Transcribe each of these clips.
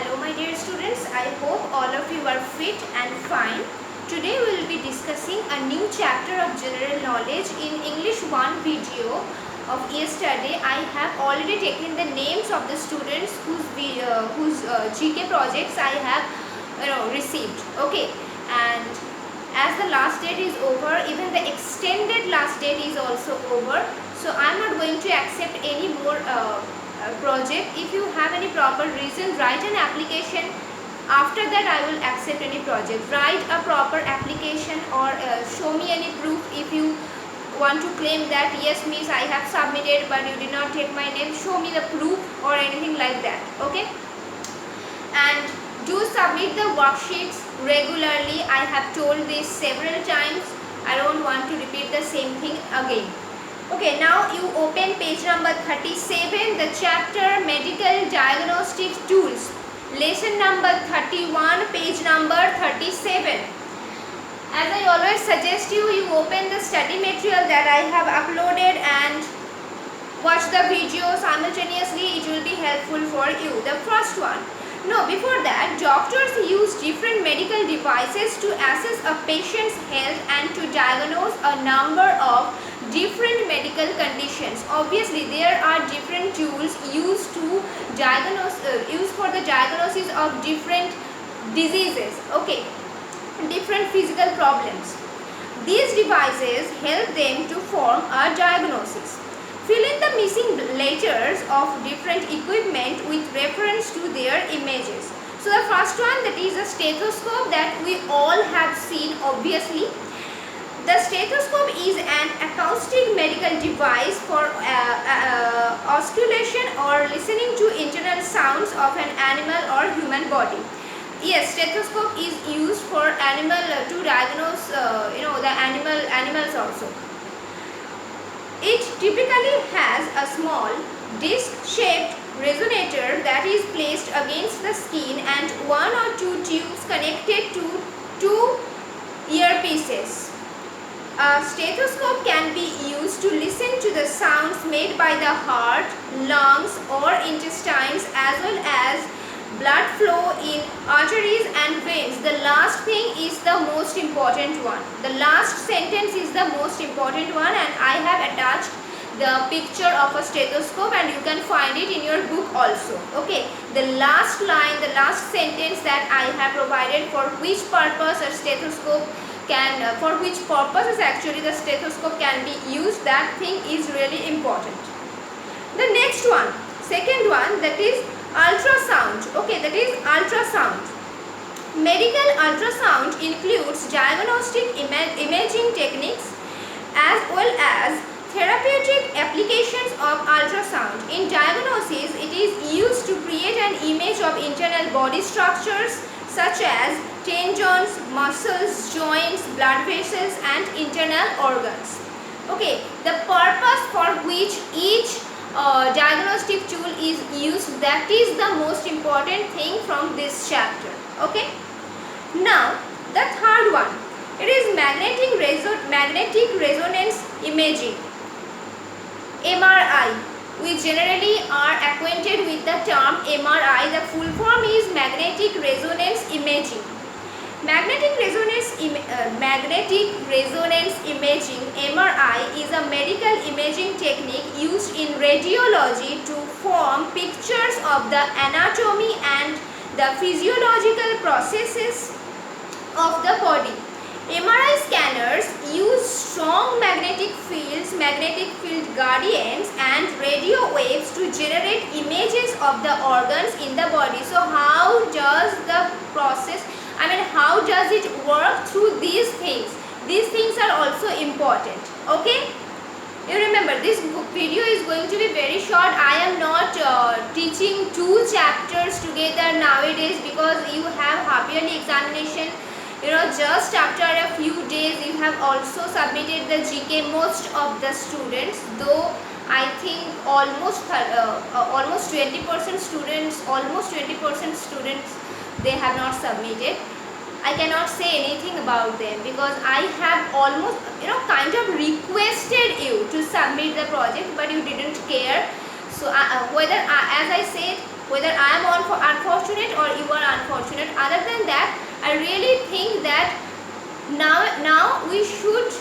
Hello my dear students, I hope all of you are fit and fine. Today we will be discussing a new chapter of general knowledge in English 1 video of yesterday. I have already taken the names of the students whose GK projects I have received. Okay, and as the last date is over, even the extended last date is also over. So I am not going to accept any more project. If you have any proper reason, write an application. After that I will accept any project. Write a proper application or show me any proof if you want to claim that yes miss I have submitted but you did not take my name. Show me the proof or anything like that. Okay, and do submit the worksheets regularly. I have told this several times. I don't want to repeat the same thing again. Okay, now you open page number 37, the chapter Medical Diagnostic Tools, lesson number 31, page number 37. As I always suggest you, you open the study material that I have uploaded and watch the video simultaneously. It will be helpful for you. The first one. No, before that, doctors use different medical devices to assess a patient's health and to diagnose a number of different medical conditions. Obviously, there are different tools used to diagnose, used for the diagnosis of different diseases. Okay, different physical problems. These devices help them to form a diagnosis. Fill in the missing letters of different equipment with reference to their images. So the first one, that is a stethoscope, that we all have seen obviously. The stethoscope is an acoustic medical device for auscultation or listening to internal sounds of an animal or human body. Yes, stethoscope is used for animal to diagnose the animals also. It typically has a small disc-shaped resonator that is placed against the skin and one or two tubes connected to two earpieces. A stethoscope can be used to listen to the sounds made by the heart, lungs or intestines, as well as blood flow in arteries and veins. The last thing is the most important one. The last sentence is the most important one, and I have attached the picture of a stethoscope and you can find it in your book also. Okay, the last line, the last sentence that I have provided, for which purpose a stethoscope can, for which purposes actually the stethoscope can be used, that thing is really important. The next one, second one, that is ultrasound. Okay, that is ultrasound. Medical ultrasound includes diagnostic imaging techniques as well as therapeutic applications of ultrasound. In diagnosis, it is used to create an image of internal body structures such as tendons, muscles, joints, blood vessels and internal organs. Okay, the purpose for which each diagnostic tool is used, that is the most important thing from this chapter. Okay, now the third one, it is magnetic resonance imaging, MRI. We generally are acquainted with the term MRI. The full form is magnetic resonance imaging. Magnetic resonance imaging, MRI, is a medical imaging technique used in radiology to form pictures of the anatomy and the physiological processes of the body. MRI scanners use strong magnetic fields, magnetic field gradients and radio waves to generate images of the organs in the body. So how does the process, how does it work through these things? These things are also important. Okay, you remember this video is going to be very short. I am not teaching two chapters together nowadays because you have half yearly examination. Just after a few days you have also submitted the GK. Most of the students, though I think almost 20% students they have not submitted. I cannot say anything about them because I have almost kind of requested you to submit the project, but you didn't care. So whether as I said, whether I am unfortunate or you are unfortunate. Other than that, I really think that now we should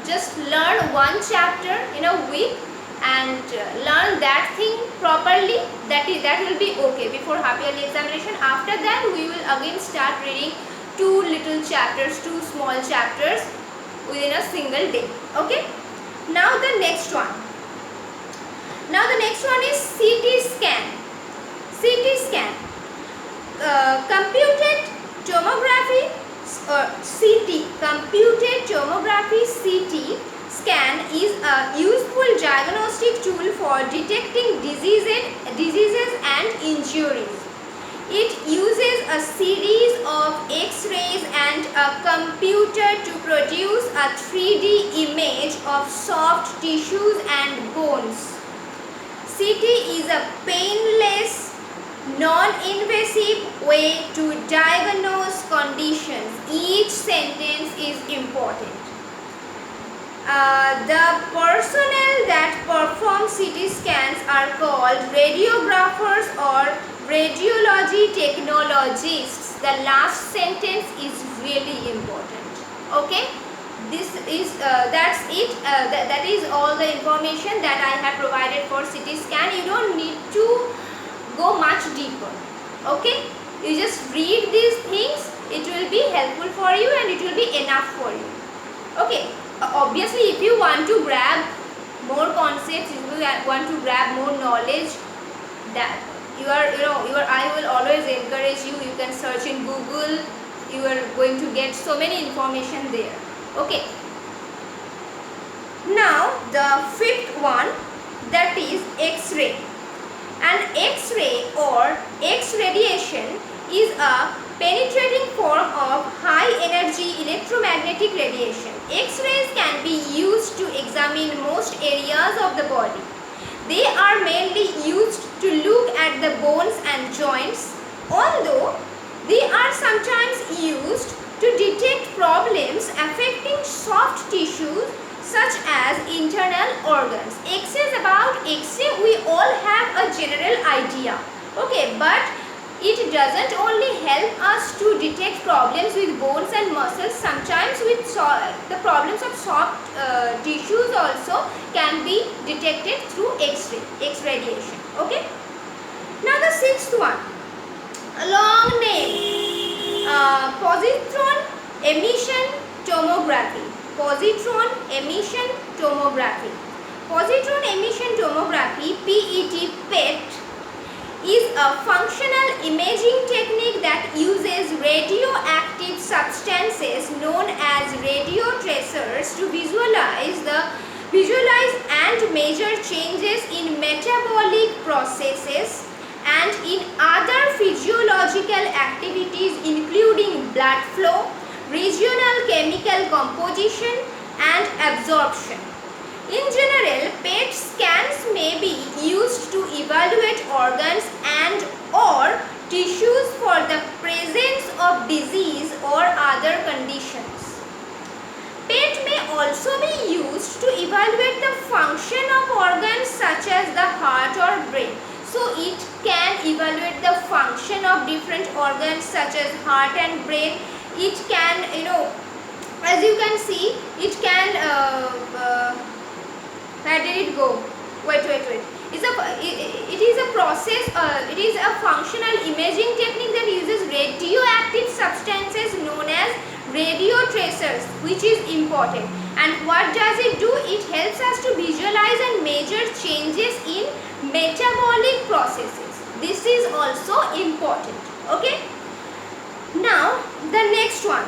just learn one chapter in a week and learn that thing properly. That will be okay before half yearly examination. After that, we will again start reading two little chapters, two small chapters within a single day. Okay. Now the next one. Is CT scan. CT scan. Computed tomography CT. Computed tomography CT scan is a useful diagnostic tool for detecting diseases and injuries. It uses a series of X-rays and a computer to produce a 3D image of soft tissues and bones. CT is a painless, non-invasive way to diagnose conditions. Each sentence is important. The personnel that perform CT scans are called radiographers or radiology technologists. The last sentence is really important. Okay, this is that's it. That is all the information that I have provided for CT scan. You don't need to go much deeper. Okay, you just read these things. It will be helpful for you and it will be enough for you. Okay, obviously if you want to grab more concepts, if you want to grab more knowledge, that I will always encourage you. You can search in Google. You are going to get so many information there. Okay. Now the fifth one, that is X-ray. An X-ray or X-radiation is a penetrating form of high energy electromagnetic radiation. X-rays can be used to examine most areas of the body. They are mainly used to look at the bones and joints, although they are sometimes used to detect problems affecting soft tissues such as internal organs. About X-ray we all have a general idea. Okay, but it doesn't only help us to detect problems with bones and muscles. Sometimes with the problems of soft tissues also can be detected through X-ray, X-radiation. Okay. Now the sixth one, a long name, positron emission tomography. Positron emission tomography. Positron emission tomography, PET, is a functional imaging technique that uses radioactive substances known as radio tracers to visualize and measure changes in metabolic processes and in other physiological activities including blood flow, regional chemical composition and absorption. In general, PET scans may be used to evaluate organs and or tissues for the presence of disease or other conditions. PET may also be used to evaluate the function of organs such as the heart or brain. So it can evaluate the function of different organs such as heart and brain. It can, as you can see, it can where did it go? Wait. It is a process, it is a functional imaging technique that uses radioactive substances known as radio tracers, which is important. And what does it do? It helps us to visualize and measure changes in metabolic processes. This is also important. Okay. Now the next one,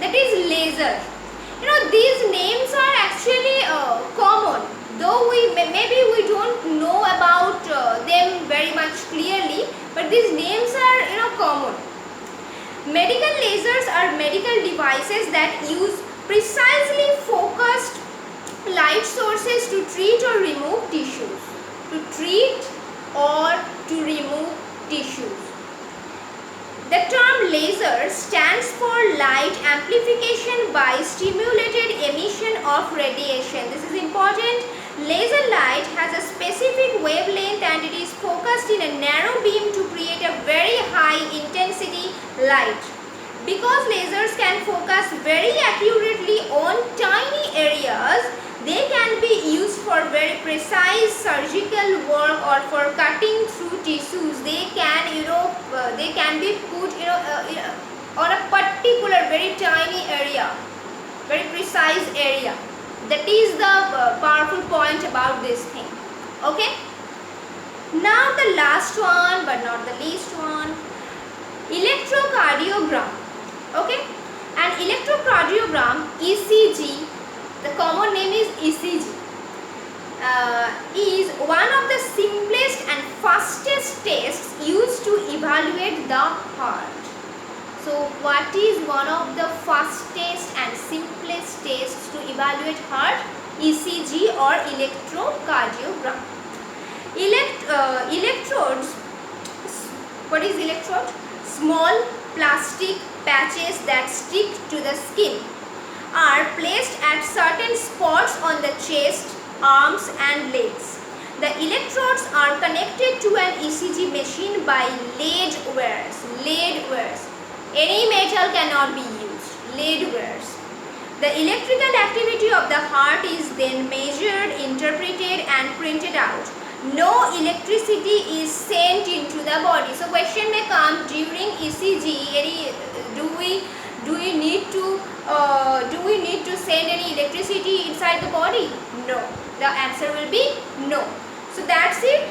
that is laser. These names are actually common, though maybe we don't know about them very much clearly, but these names are common. Medical lasers are medical devices that use precisely focused light sources to treat or remove tissues. The term laser stands for light amplification by stimulated emission of radiation. This is important. Laser light has a specific wavelength and it is focused focused in a narrow beam to create a very high intensity light. Because lasers can focus very accurately on tiny areas, they can be used for very precise surgical work or for cutting through tissues. They can, they can be put, on a particular very tiny area, very precise area. That is the powerful point about this thing. Okay. Now the last one, but not the least one, electrocardiogram. Okay, an electrocardiogram, ECG, the common name is ECG, is one of the simplest and fastest tests used to evaluate the heart. So what is one of the fastest and simplest tests to evaluate heart? ECG or electrocardiogram. Electrodes, what is electrode? Small plastic patches that stick to the skin are placed at certain spots on the chest, arms and legs. The electrodes are connected to an ECG machine by lead wires. Lead wires. Any metal cannot be used. Lead wires. The electrical activity of the heart is then measured, interpreted and printed out. No electricity is sent into the body. So question may come during ECG. Do we need to send any electricity inside the body? No. The answer will be no. So that's it.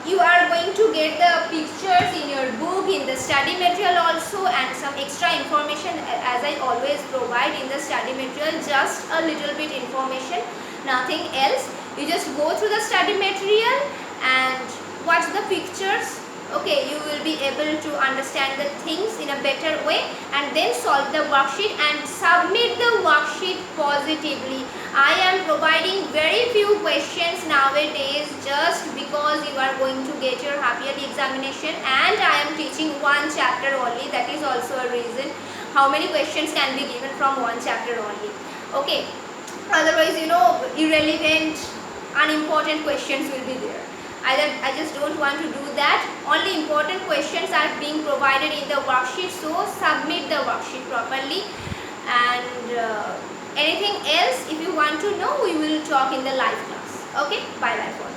You are going to get the pictures in your book, in the study material also, and some extra information as I always provide in the study material. Just a little bit information, nothing else. You just go through the study material and watch the pictures. Okay, you will be able to understand the things in a better way and then solve the worksheet and submit the worksheet positively. I am providing very few questions nowadays just because you are going to get your half yearly examination, and I am teaching one chapter only. That is also a reason how many questions can be given from one chapter only. Okay, otherwise irrelevant, unimportant questions will be there. I just don't want to do that. Only important questions are being provided in the worksheet, so submit the worksheet properly. And anything else if you want to know, we will talk in the live class. Okay, bye bye for now.